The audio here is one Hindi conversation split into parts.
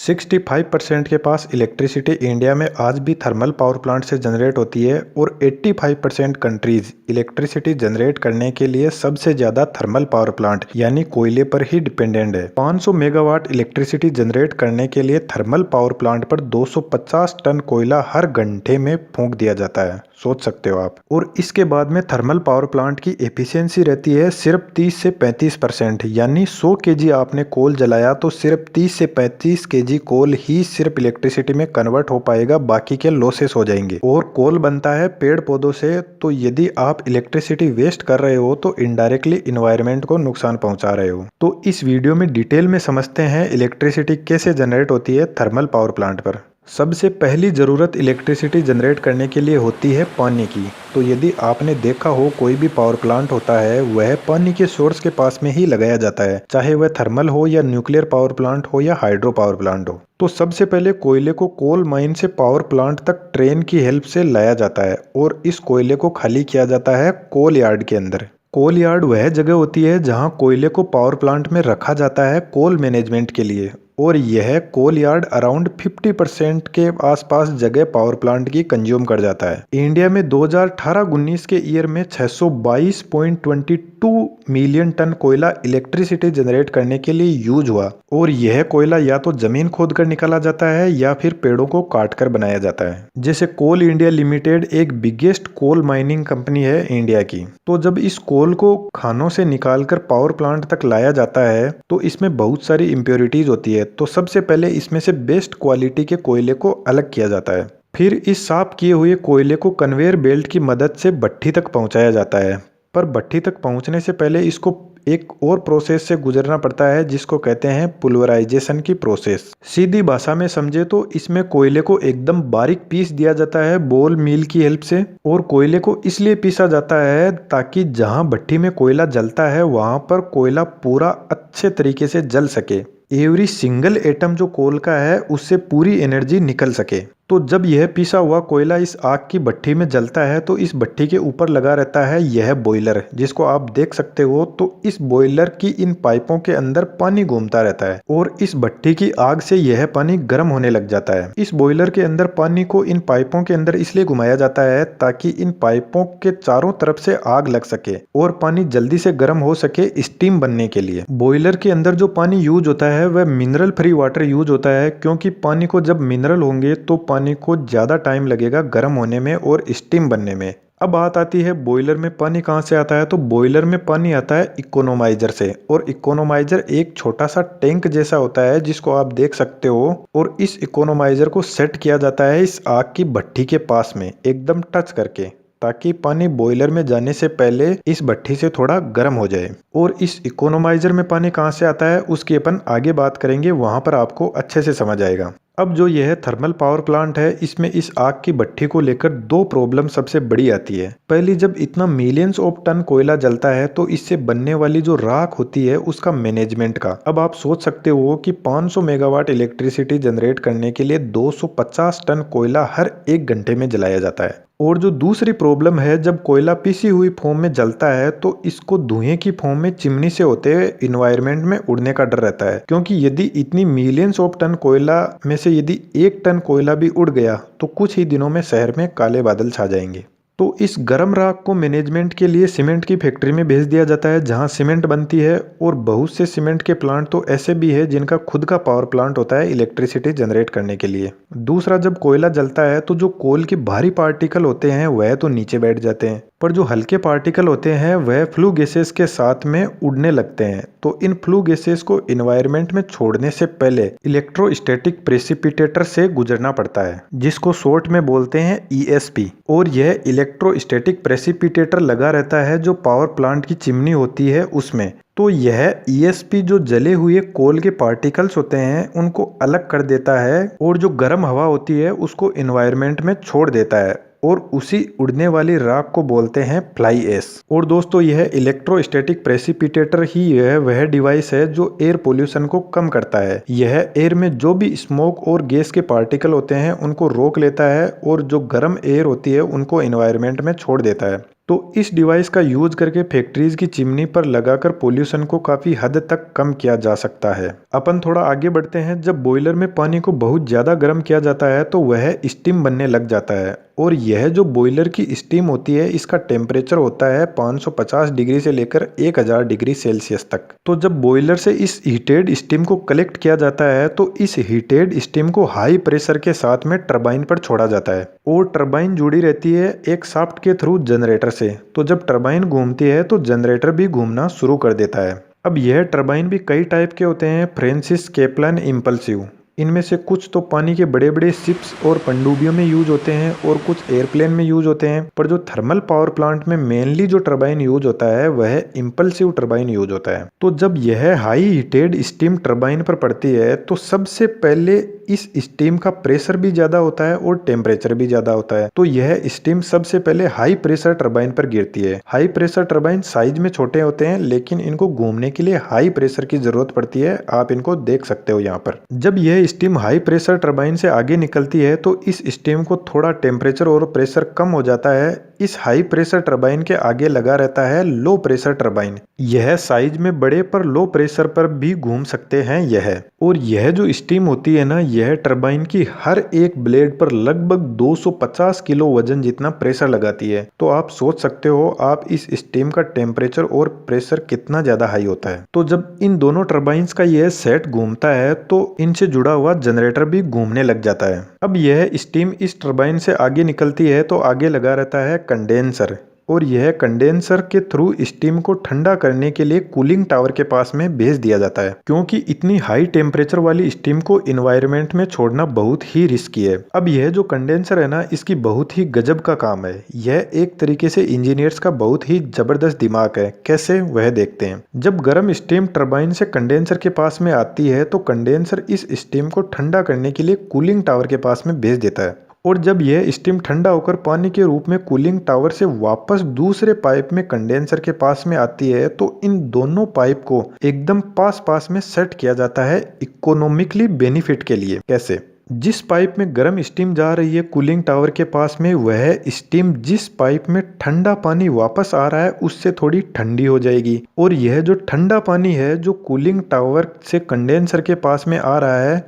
65% के पास इलेक्ट्रिसिटी इंडिया में आज भी थर्मल पावर प्लांट से जनरेट होती है और 85% कंट्रीज इलेक्ट्रिसिटी जनरेट करने के लिए सबसे ज्यादा थर्मल पावर प्लांट यानी कोयले पर ही डिपेंडेंट है। 500 मेगावाट इलेक्ट्रिसिटी जनरेट करने के लिए थर्मल पावर प्लांट पर 250 टन कोयला हर घंटे में फूंक दिया जाता है, सोच सकते हो आप। और इसके बाद में थर्मल पावर प्लांट की एफिशिएंसी रहती है सिर्फ 30 से 35%, यानी 100 केजी आपने कोल जलाया तो सिर्फ 30 से 35 केजी कोल ही सिर्फ इलेक्ट्रिसिटी में कन्वर्ट हो पाएगा, बाकी के लॉसेस हो जाएंगे। और कोल बनता है पेड़ पौधों से, तो यदि आप इलेक्ट्रिसिटी वेस्ट कर रहे हो तो इनडायरेक्टली इन्वायरमेंट को नुकसान पहुंचा रहे हो। तो इस वीडियो में डिटेल में समझते हैं इलेक्ट्रिसिटी कैसे जनरेट होती है थर्मल पावर प्लांट पर। सबसे पहली ज़रूरत इलेक्ट्रिसिटी जनरेट करने के लिए होती है पानी की। तो यदि आपने देखा हो कोई भी पावर प्लांट होता है वह पानी के सोर्स के पास में ही लगाया जाता है, चाहे वह थर्मल हो या न्यूक्लियर पावर प्लांट हो या हाइड्रो पावर प्लांट हो। तो सबसे पहले कोयले को कोल माइन से पावर प्लांट तक ट्रेन की हेल्प से लाया जाता है और इस कोयले को खाली किया जाता है कोल यार्ड के अंदर। कोल यार्ड वह जगह होती है जहां कोयले को पावर प्लांट में रखा जाता है कोल मैनेजमेंट के लिए, और यह कोल यार्ड अराउंड 50% के आसपास जगह पावर प्लांट की कंज्यूम कर जाता है। इंडिया में 2018-19 के ईयर में 622.22 मिलियन टन कोयला इलेक्ट्रिसिटी जनरेट करने के लिए यूज हुआ, और यह कोयला या तो जमीन खोद कर निकाला जाता है या फिर पेड़ों को काट कर बनाया जाता है। जैसे कोल इंडिया लिमिटेड एक बिगेस्ट कोल माइनिंग कंपनी है इंडिया की। तो जब इस कोल को खानों से निकालकर पावर प्लांट तक लाया जाता है तो इसमें बहुत सारी इम्प्योरिटीज होती है। तो सबसे पहले इसमें से बेस्ट क्वालिटी के कोयले को अलग किया जाता है, फिर इस साफ किए हुए कोयले को कन्वेयर बेल्ट की मदद से भट्ठी तक पहुंचाया जाता है। पर भट्ठी तक पहुंचने से पहले इसको एक और प्रोसेस से गुजरना पड़ता है जिसको कहते हैं पुल्वराइजेशन की प्रोसेस। सीधी भाषा में समझे तो इसमें कोयले को एकदम बारीक पीस दिया जाता है बॉल मिल की हेल्प से। और कोयले को इसलिए पीसा जाता है ताकि जहां भट्ठी में कोयला जलता है वहां पर कोयला पूरा अच्छे तरीके से जल सके, एवरी सिंगल एटम जो कोल का है उससे पूरी एनर्जी निकल सके। तो जब यह पिसा हुआ कोयला इस आग की भट्ठी में जलता है तो इस भट्ठी के ऊपर लगा रहता है यह बॉयलर, जिसको आप देख सकते हो। तो इस बॉयलर की इन पाइपों के अंदर पानी घूमता रहता है और इस भट्ठी की आग से यह पानी गर्म होने लग जाता है। इस बॉयलर के अंदर पानी को इन पाइपों के अंदर इसलिए घुमाया जाता है ताकि इन पाइपों के चारों तरफ से आग लग सके और पानी जल्दी से गर्म हो सके स्टीम बनने के लिए। बॉयलर के अंदर जो पानी यूज होता है वह मिनरल फ्री वाटर यूज होता है, क्योंकि पानी को जब मिनरल होंगे तो पानी को ज्यादा टाइम लगेगा गर्म होने में और स्टीम बनने में। अब बात आती है बॉयलर में पानी कहां से आता है। तो बॉयलर में पानी आता है इकोनोमाइजर से, और इकोनोमाइजर एक छोटा सा टैंक जैसा होता है जिसको आप देख सकते हो। और इस इकोनोमाइजर को सेट किया जाता है इस आग की भट्ठी के पास में एकदम टच करके, ताकि पानी बॉयलर में जाने से पहले इस भट्ठी से थोड़ा गर्म हो जाए। और इस इकोनोमाइजर में पानी कहां से आता है उसकी अपन आगे बात करेंगे, वहां पर आपको अच्छे से समझ आएगा। अब जो यह थर्मल पावर प्लांट है इसमें इस आग की भट्ठी को लेकर दो प्रॉब्लम सबसे बड़ी आती है। पहली, जब इतना मिलियंस ऑफ टन कोयला जलता है तो इससे बनने वाली जो राख होती है उसका मैनेजमेंट का। अब आप सोच सकते हो कि 500 मेगावाट इलेक्ट्रिसिटी जनरेट करने के लिए 250 टन कोयला हर एक घंटे में जलाया जाता है। और जो दूसरी प्रॉब्लम है, जब कोयला पिसी हुई फॉर्म में जलता है तो इसको धुएं की फॉर्म में चिमनी से होते हुए इन्वायरमेंट में उड़ने का डर रहता है, क्योंकि यदि इतनी मिलियंस ऑफ टन कोयला में से यदि 1 टन कोयला भी उड़ गया तो कुछ ही दिनों में शहर में काले बादल छा जाएंगे। तो इस गर्म राख को मैनेजमेंट के लिए सीमेंट की फैक्ट्री में भेज दिया जाता है जहां सीमेंट बनती है। और बहुत से सीमेंट के प्लांट तो ऐसे भी है जिनका खुद का पावर प्लांट होता है इलेक्ट्रिसिटी जनरेट करने के लिए। दूसरा, जब कोयला जलता है तो जो कोल के भारी पार्टिकल होते हैं वह तो नीचे बैठ जाते हैं, पर जो हल्के पार्टिकल होते हैं वह फ्लू गैसेस के साथ में उड़ने लगते हैं। तो इन फ्लू गैसेस को एनवायरनमेंट में छोड़ने से पहले इलेक्ट्रोस्टैटिक प्रेसिपिटेटर से गुजरना पड़ता है, जिसको शॉर्ट में बोलते हैं ESP। और यह इलेक्ट्रोस्टैटिक प्रेसिपिटेटर लगा रहता है जो पावर प्लांट की चिमनी होती है उसमें। तो यह ESP जो जले हुए कोल के पार्टिकल्स होते हैं उनको अलग कर देता है और जो गर्म हवा होती है उसको एनवायरनमेंट में छोड़ देता है, और उसी उड़ने वाली राख को बोलते हैं फ्लाई ऐश। और दोस्तों, यह इलेक्ट्रोस्टैटिक प्रेसिपिटेटर ही यह वह डिवाइस है जो एयर पोल्यूशन को कम करता है। यह एयर में जो भी स्मोक और गैस के पार्टिकल होते हैं उनको रोक लेता है और जो गर्म एयर होती है उनको एनवायरनमेंट में छोड़ देता है। तो इस डिवाइस का यूज करके फैक्ट्रीज की चिमनी पर लगाकर पोल्यूशन को काफी हद तक कम किया जा सकता है। अपन थोड़ा आगे बढ़ते हैं। जब बॉयलर में पानी को बहुत ज्यादा गर्म किया जाता है तो वह स्टीम बनने लग जाता है, और यह जो बॉयलर की स्टीम होती है इसका टेम्परेचर होता है 550 डिग्री से लेकर 1000 डिग्री सेल्सियस तक। तो जब बॉयलर से इस हीटेड स्टीम को कलेक्ट किया जाता है तो इस हीटेड स्टीम को हाई प्रेशर के साथ में टरबाइन पर छोड़ा जाता है, और टरबाइन जुड़ी रहती है एक शाफ्ट के थ्रू जनरेटर से। तो जब टरबाइन घूमती है तो जनरेटर भी घूमना शुरू कर देता है। अब यह टरबाइन भी कई टाइप के होते हैं, फ्रांसिस, कैपलन, इम्पल्सिव। इनमें से कुछ तो पानी के बड़े बड़े शिप्स और पनडुब्बियों में यूज होते हैं और कुछ एयरप्लेन में यूज होते हैं, पर जो थर्मल पावर प्लांट में मेनली जो टरबाइन यूज होता है वह इम्पल्सिव टरबाइन यूज होता है। तो जब यह हाई हीटेड स्टीम टरबाइन पर पड़ती है तो सबसे पहले इस स्टीम का प्रेशर भी ज्यादा होता है और टेम्परेचर भी ज्यादा होता है। तो यह स्टीम सबसे पहले हाई प्रेशर टरबाइन पर गिरती है। हाई प्रेशर टरबाइन साइज में छोटे होते हैं, लेकिन इनको घूमने के लिए हाई प्रेशर की जरूरत पड़ती है। आप इनको देख सकते हो यहाँ पर। जब यह स्टीम हाई प्रेशर टरबाइन से आगे निकलती है तो इस स्टीम को थोड़ा टेम्परेचर और प्रेशर कम हो जाता है। इस हाई प्रेशर टरबाइन के आगे लगा रहता है लो प्रेशर टरबाइन। यह साइज में बड़े पर लो प्रेशर पर भी घूम सकते हैं यह। और यह जो स्टीम होती है ना, यह टरबाइन की हर एक ब्लेड पर लगभग 250 किलो वजन जितना प्रेशर लगाती है। तो आप सोच सकते हो आप इस स्टीम का टेम्परेचर और प्रेशर कितना ज्यादा हाई होता है। तो जब इन दोनों टरबाइंस का यह सेट घूमता है तो इनसे जुड़ा हुआ जनरेटर भी घूमने लग जाता है। अब यह स्टीम इस टरबाइन से आगे निकलती है तो आगे लगा रहता है कंडेंसर, और यह कंडेंसर के थ्रू स्टीम को ठंडा करने के लिए कूलिंग टावर के पास में भेज दिया जाता है, क्योंकि इतनी हाई टेम्परेचर वाली स्टीम को इन्वायरमेंट में छोड़ना बहुत ही रिस्की है। अब यह जो कंडेंसर है ना, इसकी बहुत ही गजब का काम है। यह एक तरीके से इंजीनियर्स का बहुत ही जबरदस्त दिमाग है। कैसे, वह देखते हैं। जब गर्म स्टीम टरबाइन से कंडेंसर के पास में आती है तो कंडेंसर इस स्टीम को ठंडा करने के लिए कूलिंग टावर के पास में भेज देता है, और जब यह स्टीम ठंडा होकर पानी के रूप में कूलिंग टावर से वापस दूसरे पाइप में कंडेंसर के पास में आती है तो इन दोनों पाइप को एकदम पास पास में सेट किया जाता है इकोनॉमिकली बेनिफिट के लिए। कैसे? जिस पाइप में गर्म स्टीम जा रही है कूलिंग टावर के पास में, वह स्टीम जिस पाइप में ठंडा पानी वापस आ रहा है उससे थोड़ी ठंडी हो जाएगी, और यह जो ठंडा पानी है जो कूलिंग टावर से कंडेंसर के पास में आ रहा है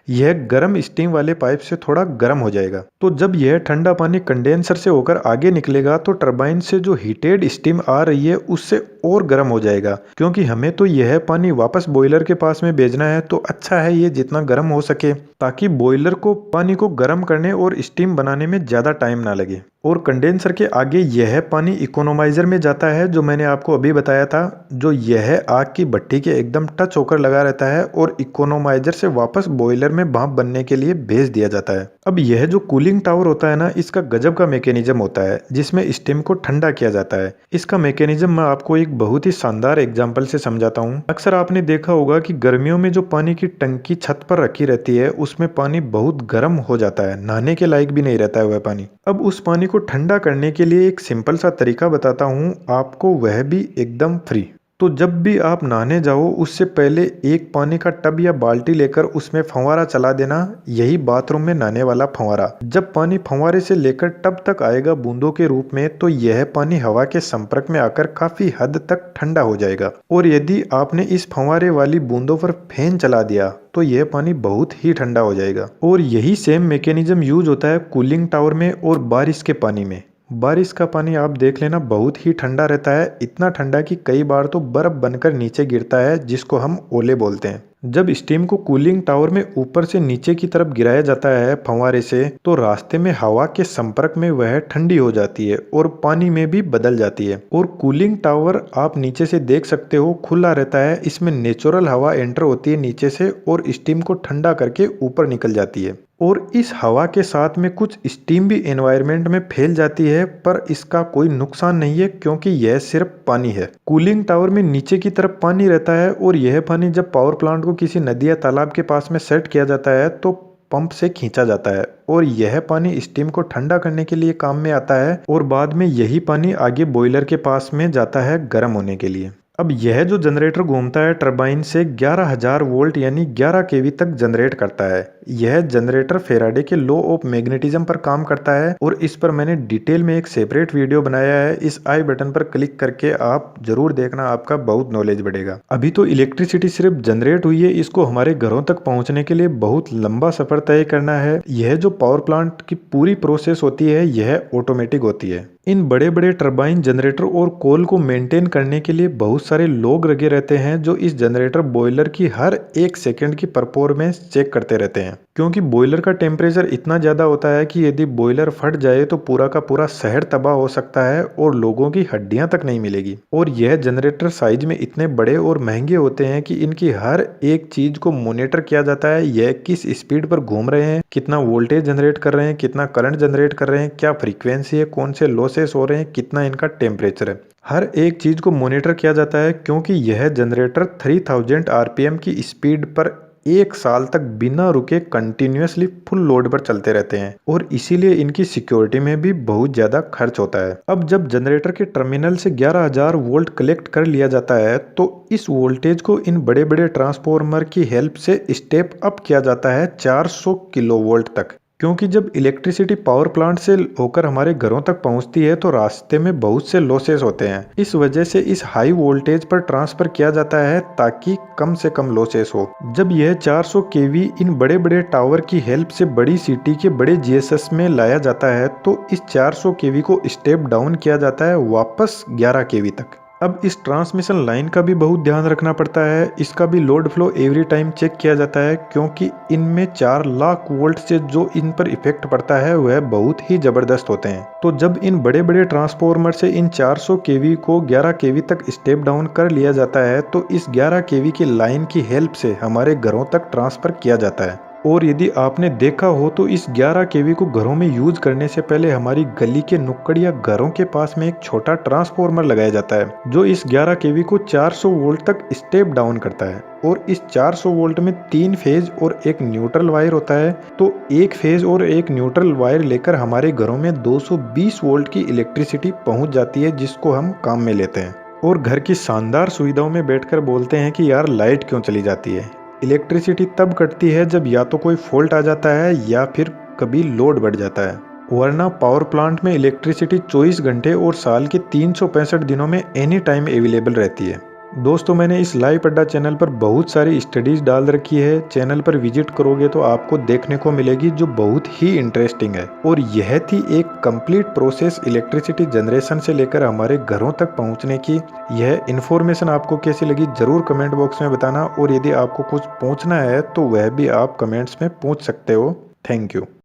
यह गर्म स्टीम वाले पाइप से थोड़ा गर्म हो जाएगा। तो जब यह ठंडा पानी कंडेंसर से होकर आगे निकलेगा तो टरबाइन से जो हीटेड स्टीम आ रही है उससे और गर्म हो जाएगा, क्योंकि हमें तो यह पानी वापस बॉयलर के पास में भेजना है। तो अच्छा है ये जितना गर्म हो सके, ताकि बॉयलर को पानी को गर्म करने और स्टीम बनाने में ज्यादा टाइम ना लगे। और कंडेंसर के आगे यह पानी इकोनोमाइजर में जाता है, जो मैंने आपको अभी बताया था, जो यह आग की भट्टी के एकदम टच होकर लगा रहता है और इकोनोमाइजर से वापस बॉयलर में भाप बनने के लिए भेज दिया जाता है। अब यह जो कूलिंग टावर होता है ना, इसका गजब का मैकेनिज्म होता है जिसमें स्टीम को ठंडा किया जाता है। इसका मैकेनिज्म मैं आपको एक बहुत ही शानदार एग्जाम्पल से समझाता हूँ। अक्सर आपने देखा होगा कि गर्मियों में जो पानी की टंकी छत पर रखी रहती है उसमें पानी बहुत गर्म हो जाता है, नहाने के लायक भी नहीं रहता है वह पानी। अब उस पानी को ठंडा करने के लिए एक सिंपल सा तरीका बताता हूँ आपको, वह भी एकदम फ्री। तो जब भी आप नहाने जाओ उससे पहले एक पानी का टब या बाल्टी लेकर उसमें फंवारा चला देना, यही बाथरूम में नहाने वाला फंवारा। जब पानी फंवारे से लेकर टब तक आएगा बूंदों के रूप में, तो यह पानी हवा के संपर्क में आकर काफी हद तक ठंडा हो जाएगा। और यदि आपने इस फंवारे वाली बूंदों पर फैन चला दिया तो यह पानी बहुत ही ठंडा हो जाएगा। और यही सेम मैकेनिज्म यूज होता है कूलिंग टावर में और बारिश के पानी में। बारिश का पानी आप देख लेना बहुत ही ठंडा रहता है, इतना ठंडा कि कई बार तो बर्फ बनकर नीचे गिरता है, जिसको हम ओले बोलते हैं। जब स्टीम को कूलिंग टावर में ऊपर से नीचे की तरफ गिराया जाता है फंवारे से, तो रास्ते में हवा के संपर्क में वह ठंडी हो जाती है और पानी में भी बदल जाती है। और कूलिंग टावर आप नीचे से देख सकते हो खुला रहता है, इसमें नेचुरल हवा एंटर होती है नीचे से और स्टीम को ठंडा करके ऊपर निकल जाती है। और इस हवा के साथ में कुछ स्टीम भी एनवायरनमेंट में फैल जाती है, पर इसका कोई नुकसान नहीं है क्योंकि यह सिर्फ पानी है। कूलिंग टावर में नीचे की तरफ पानी रहता है और यह पानी जब पावर प्लांट को किसी नदी या तालाब के पास में सेट किया जाता है तो पंप से खींचा जाता है और यह पानी स्टीम को ठंडा करने के लिए काम में आता है, और बाद में यही पानी आगे बॉयलर के पास में जाता है गर्म होने के लिए। अब यह जो जनरेटर घूमता है टरबाइन से 11,000 वोल्ट यानी 11 केवी तक जनरेट करता है। यह जनरेटर फेराडे के लॉ ऑफ मैग्नेटिज्म पर काम करता है और इस पर मैंने डिटेल में एक सेपरेट वीडियो बनाया है। इस आई बटन पर क्लिक करके आप जरूर देखना, आपका बहुत नॉलेज बढ़ेगा। अभी तो इलेक्ट्रिसिटी सिर्फ जनरेट हुई है, इसको हमारे घरों तक पहुंचने के लिए बहुत लंबा सफर तय करना है। यह जो पावर प्लांट की पूरी प्रोसेस होती है यह ऑटोमेटिक होती है। इन बड़े बड़े टरबाइन जनरेटर और कोल को मेंटेन करने के लिए बहुत सारे लोग लगे रहते हैं जो इस जनरेटर बॉयलर की हर एक सेकंड की परफॉर्मेंस चेक करते रहते हैं, क्योंकि बॉयलर का टेम्परेचर इतना ज़्यादा होता है कि यदि बॉयलर फट जाए तो पूरा का पूरा शहर तबाह हो सकता है और लोगों की हड्डियां तक नहीं मिलेगी। और यह जनरेटर साइज में इतने बड़े और महंगे होते हैं कि इनकी हर एक चीज को मॉनिटर किया जाता है। यह किस स्पीड पर घूम रहे हैं, कितना वोल्टेज जनरेट कर रहे हैं, कितना करंट जनरेट कर रहे हैं, क्या फ्रीक्वेंसी है, कौन से लॉसेस हो रहे हैं, कितना इनका टेम्परेचर है, हर एक चीज को मॉनिटर किया जाता है। क्योंकि यह जनरेटर 3000 आरपीएम की स्पीड पर 1 साल तक बिना रुके कंटिन्यूअसली फुल लोड पर चलते रहते हैं और इसीलिए इनकी सिक्योरिटी में भी बहुत ज्यादा खर्च होता है। अब जब जनरेटर के टर्मिनल से 11,000 वोल्ट कलेक्ट कर लिया जाता है तो इस वोल्टेज को इन बड़े बड़े ट्रांसफॉर्मर की हेल्प से स्टेप अप किया जाता है 400 किलो वोल्ट तक। क्योंकि जब इलेक्ट्रिसिटी पावर प्लांट से होकर हमारे घरों तक पहुंचती है तो रास्ते में बहुत से लॉसेस होते हैं। इस वजह से इस हाई वोल्टेज पर ट्रांसफर किया जाता है ताकि कम से कम लॉसेस हो। जब यह 400 केवी इन बड़े बड़े टावर की हेल्प से बड़ी सिटी के बड़े जीएसएस में लाया जाता है तो इस 400 केवी को स्टेप डाउन किया जाता है वापस 11 केवी तक। अब इस ट्रांसमिशन लाइन का भी बहुत ध्यान रखना पड़ता है। इसका भी load flow every time check किया जाता है, क्योंकि इनमें 4 लाख वोल्ट से जो इन पर इफेक्ट पड़ता है वह बहुत ही जबरदस्त होते हैं। तो जब इन बड़े बड़े ट्रांसफॉर्मर से इन 400 केवी को 11 केवी तक स्टेप डाउन कर लिया जाता है तो इस 11 केवी की लाइन की हेल्प से हमारे घरों तक ट्रांसफर किया जाता है। और यदि आपने देखा हो तो इस 11 केवी को घरों में यूज करने से पहले हमारी गली के नुक्कड़ या घरों के पास में एक छोटा ट्रांसफॉर्मर लगाया जाता है जो इस 11 केवी को 400 वोल्ट तक स्टेप डाउन करता है। और इस 400 वोल्ट में 3 फेज और एक न्यूट्रल वायर होता है, तो एक फेज और एक न्यूट्रल वायर लेकर हमारे घरों में 220 वोल्ट की इलेक्ट्रिसिटी पहुंच जाती है, जिसको हम काम में लेते हैं। और घर की शानदार सुविधाओं में बैठकर बोलते हैं कि यार लाइट क्यों चली जाती है। इलेक्ट्रिसिटी तब कटती है जब या तो कोई फॉल्ट आ जाता है या फिर कभी लोड बढ़ जाता है, वरना पावर प्लांट में इलेक्ट्रिसिटी 24 घंटे और साल के 365 दिनों में एनी टाइम अवेलेबल रहती है। दोस्तों, मैंने इस लाइव अड्डा चैनल पर बहुत सारी स्टडीज डाल रखी है। चैनल पर विजिट करोगे तो आपको देखने को मिलेगी जो बहुत ही इंटरेस्टिंग है। और यह थी एक कंप्लीट प्रोसेस इलेक्ट्रिसिटी जनरेशन से लेकर हमारे घरों तक पहुंचने की। यह इन्फॉर्मेशन आपको कैसी लगी जरूर कमेंट बॉक्स में बताना, और यदि आपको कुछ पूछना है तो वह भी आप कमेंट्स में पूछ सकते हो। Thank you.